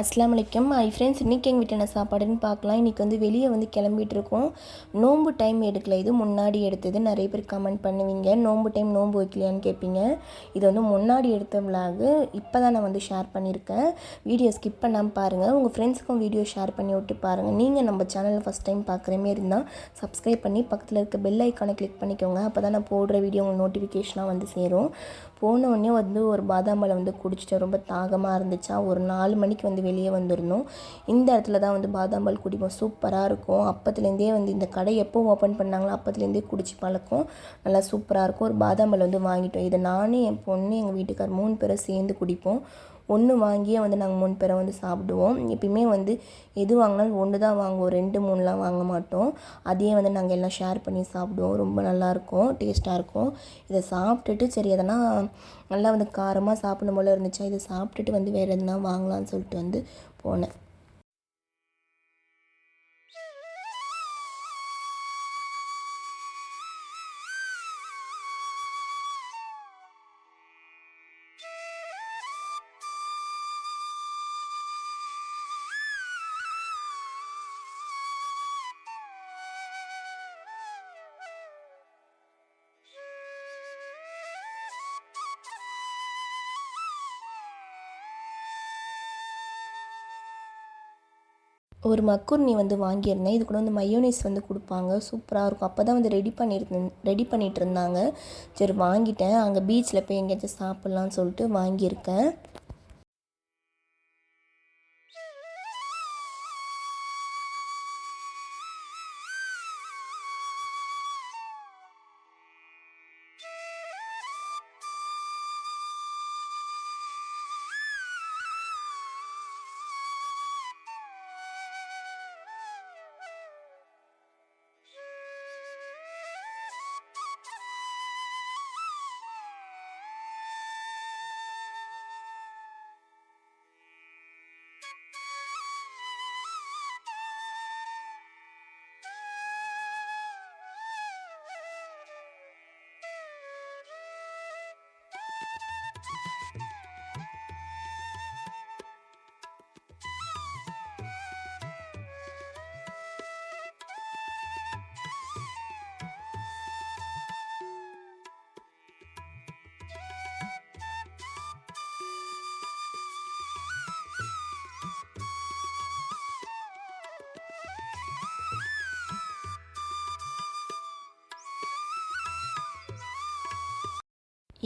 அஸ்ஸலாமு அலைக்கும். Hi friends, இன்றைக்கி எங்கள் வீட்டில் என்ன சாப்பாடுன்னு பார்க்கலாம். இன்றைக்கி வந்து வெளியே வந்து கிளம்பிட்டு இருக்கோம். நோன்பு டைம் எடுக்கல, இது முன்னாடி எடுத்தது. நிறைய பேர் கமெண்ட் பண்ணுவீங்க, நோன்பு டைம் நோன்பு வைக்கலையான்னு கேட்பீங்க. இது வந்து முன்னாடி எடுத்த விலாகு இப்போ தான் நான் வந்து ஷேர் பண்ணியிருக்கேன். வீடியோ ஸ்கிப் பண்ணாமல் பாருங்கள். உங்கள் ஃப்ரெண்ட்ஸுக்கும் வீடியோ ஷேர் பண்ணி விட்டு பாருங்கள். நீங்கள் நம்ம சேனலில் ஃபஸ்ட் டைம் பார்க்குற மாரி இருந்தால் சப்ஸ்கிரைப் பண்ணி பக்கத்தில் இருக்க பெல் ஐக்கானை கிளிக் பண்ணிக்கோங்க. அப்போ தான் நான் போடுற வீடியோ உங்களுக்கு நோட்டிஃபிகேஷனாக வந்து சேரும். போனோடனே வந்து ஒரு பாதாம் பாலை வந்து குடிச்சிட்டு ரொம்ப தாகமாக இருந்துச்சா, ஒரு 4 மணிக்கு வந்து வெளியே வந்திருந்தோம். இந்த இடத்துல தான் வந்து பாதாம் பால் குடிப்போம், சூப்பராக இருக்கும். அப்பத்துலேருந்தே வந்து இந்த கடை எப்போ ஓப்பன் பண்ணாங்களோ அப்பத்துலேருந்தே குடிச்சு பழக்கம், நல்லா சூப்பராக இருக்கும். ஒரு பாதாம் பால் வந்து வாங்கிட்டோம். இதை நானே, என் பொண்ணு, எங்கள் வீட்டுக்கார் 3 பேரும் சேர்ந்து குடிப்போம். ஒன்று வாங்கியே வந்து நாங்கள் 3 பேரை வந்து சாப்பிடுவோம். எப்பயுமே வந்து எது வாங்கினாலும் ஒன்று தான் வாங்குவோம், 2 3லாம் வாங்க மாட்டோம். அதையே வந்து நாங்கள் எல்லாம் ஷேர் பண்ணி சாப்பிடுவோம். ரொம்ப நல்லாயிருக்கும், டேஸ்ட்டாக இருக்கும். இதை சாப்பிட்டுட்டு சரி எதனா நல்லா வந்து காரமாக சாப்பிடணும் போல் இருந்துச்சா, இதை சாப்பிட்டுட்டு வந்து வேறு எதுனா வாங்கலாம்னு சொல்லிட்டு வந்து போனேன். ஒரு மக்குர்னி வந்து வாங்கியிருந்தேன். இது கூட வந்து மயோனைஸ் வந்து கொடுப்பாங்க, சூப்பராக இருக்கும். அப்போ தான் வந்து ரெடி பண்ணிகிட்டு இருந்தாங்க. சரி வாங்கிட்டேன். அங்கே பீச்சில் போய் எங்கேயாச்சும் சாப்பிட்லான்னு சொல்லிட்டு வாங்கியிருக்கேன்.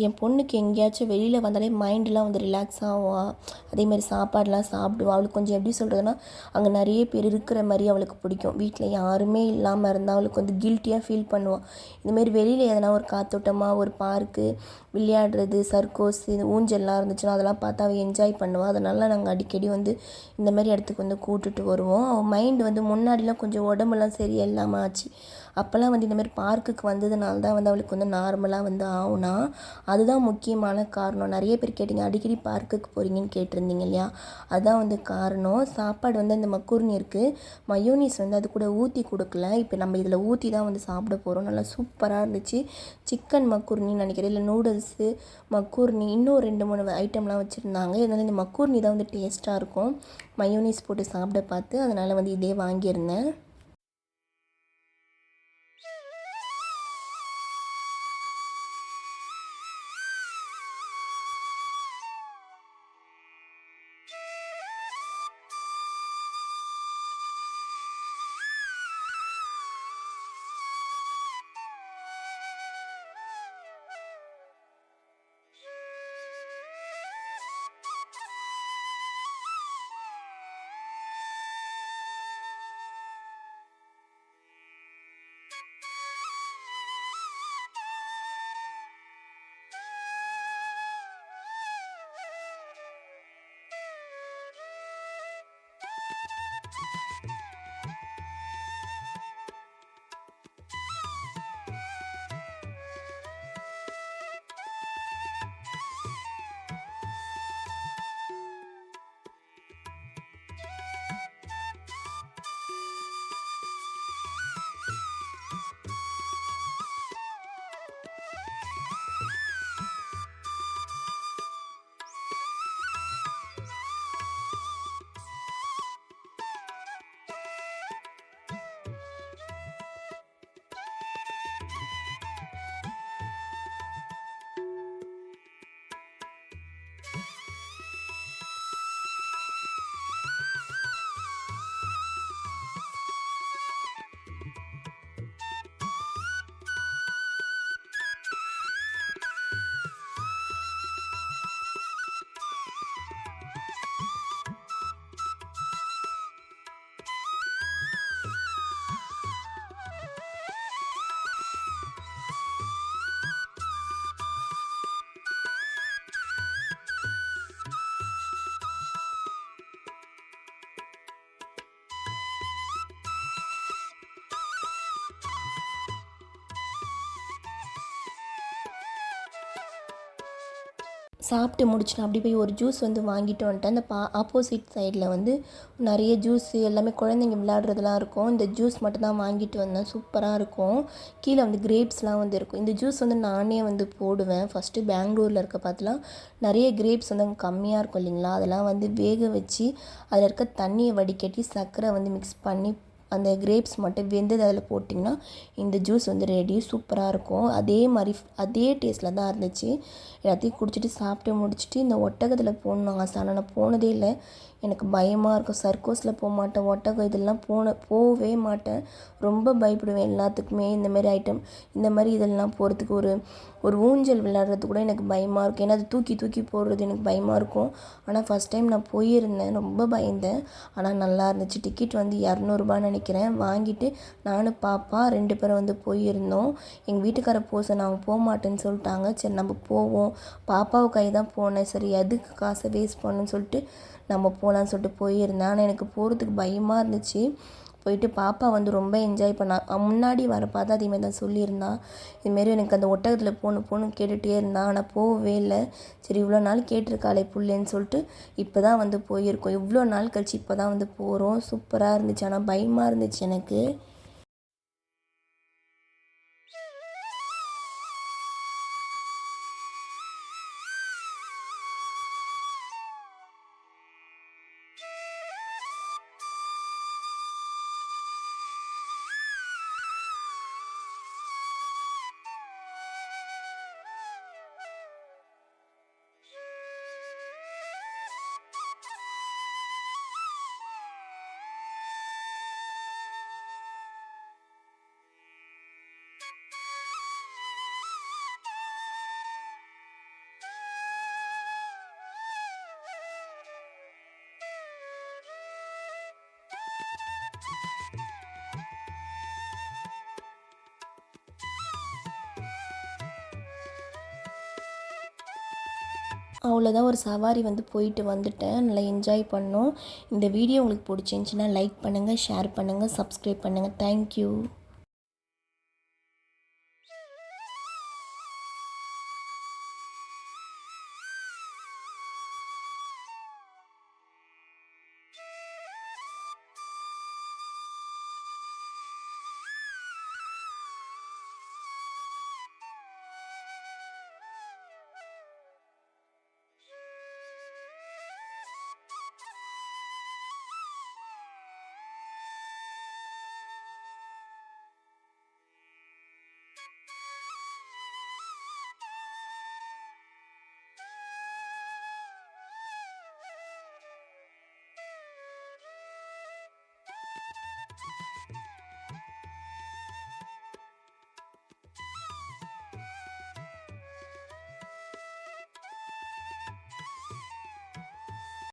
என் பொண்ணுக்கு எங்கேயாச்சும் வெளியில் வந்தாலே மைண்டெலாம் வந்து ரிலாக்ஸ் ஆகும். அதேமாதிரி சாப்பாடெலாம் சாப்பிடுவா. அவளுக்கு கொஞ்சம் எப்படி சொல்கிறதுனா, அங்கே நிறைய பேர் இருக்கிற மாதிரி அவளுக்கு பிடிக்கும். வீட்டில் யாருமே இல்லாமல் இருந்தால் அவளுக்கு வந்து கில்ட்டியாக ஃபீல் பண்ணுவாள். இதுமாரி வெளியில் எதனா ஒரு காத்தோட்டமாக ஒரு பார்க்கு, விளையாடுறது, சர்க்கோஸ், இது ஊஞ்சல்லாம் இருந்துச்சுன்னா அதெல்லாம் பார்த்து அவள் என்ஜாய் பண்ணுவாள். அதனால் நாங்கள் அடிக்கடி வந்து இந்த மாதிரி இடத்துக்கு வந்து கூட்டுட்டு வருவோம். அவள் மைண்டு வந்து முன்னாடிலாம் கொஞ்சம் உடம்புலாம் சரியில்லாமல் ஆச்சு. அப்போல்லாம் வந்து இந்தமாதிரி பார்க்குக்கு வந்ததுனால தான் வந்து அவளுக்கு வந்து நார்மலாக வந்து ஆகுனா. அதுதான் முக்கியமான காரணம். நிறைய பேர் கேட்டிங்க, அடிக்கடி பார்க்குக்கு போகிறீங்கன்னு கேட்டிருந்தீங்க இல்லையா, அதுதான் வந்து காரணம். சாப்பாடு வந்து அந்த மக்கூர்னி இருக்குது, மயோனிஸ் வந்து அது கூட ஊற்றி கொடுக்கல. இப்போ நம்ம இதில் ஊற்றி தான் வந்து சாப்பிட போகிறோம். நல்லா சூப்பராக இருந்துச்சு. சிக்கன் மக்கூர்னின்னு நினைக்கிறேன், இல்லை நூடுல்ஸு மக்கூர்னி, இன்னும் 2 3 ஐட்டம்லாம் வச்சுருந்தாங்க. இதனால் இந்த மக்கூர்னி தான் வந்து டேஸ்ட்டாக இருக்கும், மயோனிஸ் போட்டு சாப்பிட பார்த்து. அதனால் வந்து இதே வாங்கியிருந்தேன். சாப்பிட்டு முடிச்சுட்டு அப்படி போய் ஒரு ஜூஸ் வந்து வாங்கிட்டு வந்துட்டேன். அந்த ஆப்போசிட் சைடில் வந்து நிறைய ஜூஸ் எல்லாமே குழந்தைங்க விளையாடுறதுலாம் இருக்கும். இந்த ஜூஸ் மட்டும் தான் வாங்கிட்டு வந்தேன். சூப்பராக இருக்கும். கீழே வந்து கிரேப்ஸ்லாம் வந்து இருக்கும். இந்த ஜூஸ் வந்து நானே வந்து போடுவேன். ஃபஸ்ட்டு பெங்களூரில் இருக்க பார்த்துலாம் நிறைய கிரேப்ஸ் வந்து அங்கே கம்மியாக இருக்கும் இல்லைங்களா, அதெல்லாம் வந்து வேக வச்சு அதில் இருக்க தண்ணியை வடிகட்டி சர்க்கரை வந்து மிக்ஸ் பண்ணி அந்த கிரேப்ஸ் மட்டும் வெந்தது அதில் போட்டிங்கன்னா இந்த ஜூஸ் வந்து ரெடி. சூப்பராக இருக்கும். அதே மாதிரி அதே டேஸ்ட்டில் தான் இருந்துச்சு. எல்லாத்தையும் குடிச்சிட்டு சாப்பிட்டு முடிச்சுட்டு இந்த ஒட்டகத்தில் போகணும் ஆசை. ஆனால் நான் போனதே இல்லை. எனக்கு பயமாக இருக்கும். சர்க்கஸில் போக மாட்டேன், ஒட்டகம் இதெல்லாம் போகவே மாட்டேன். ரொம்ப பயப்படுவேன் எல்லாத்துக்குமே. இந்த மாதிரி இதெல்லாம் போகிறதுக்கு ஒரு ஊஞ்சல் விளையாடுறது கூட எனக்கு பயமாக இருக்கும். ஏன்னா அது தூக்கி தூக்கி போடுறது எனக்கு பயமாக இருக்கும். ஆனால் ஃபஸ்ட் டைம் நான் போயிருந்தேன், ரொம்ப பயந்தேன். ஆனால் நல்லா இருந்துச்சு. டிக்கெட் வந்து 200 நினைக்கிறேன். வாங்கிட்டு நானும் பாப்பா 2 பேரும் வந்து போயிருந்தோம். எங்கள் வீட்டுக்கார சொன்னாங்க, அவங்க போக மாட்டேன்னு சொல்லிட்டாங்க. சரி நம்ம போவோம். பாப்பாவை கை தான் போனேன். சரி எதுக்கு காசை வேஸ்ட் பண்ணணும்னு சொல்லிட்டு நம்ம போகலான்னு சொல்லிட்டு போயிருந்தேன். ஆனால் எனக்கு போகிறதுக்கு பயமாக இருந்துச்சு. போயிட்டு பாப்பா வந்து ரொம்ப என்ஜாய் பண்ணா. முன்னாடி வர பார்த்தா அதேமாதிரி தான் சொல்லியிருந்தான். இதுமாரி எனக்கு அந்த ஒட்டகத்தில் போகணும் கேட்டுகிட்டே இருந்தான். ஆனால் போகவே இல்லை. சரி இவ்வளோ நாள் கேட்டிருக்காளே புள்ளேன்னு சொல்லிட்டு இப்போ தான் வந்து போயிருக்கோம். இவ்வளோ நாள் கழிச்சு இப்போ தான் வந்து போகிறோம். சூப்பராக இருந்துச்சு. ஆனால் பயமாக இருந்துச்சு எனக்கு. அவ்வளோதான், ஒரு சவாரி வந்து போயிட்டு வந்துட்டேன். நல்லா என்ஜாய் பண்ணோம். இந்த வீடியோ உங்களுக்கு பிடிச்சிருந்துச்சின்னா லைக் பண்ணுங்கள், ஷேர் பண்ணுங்கள், சப்ஸ்கிரைப் பண்ணுங்கள். தேங்க்யூ.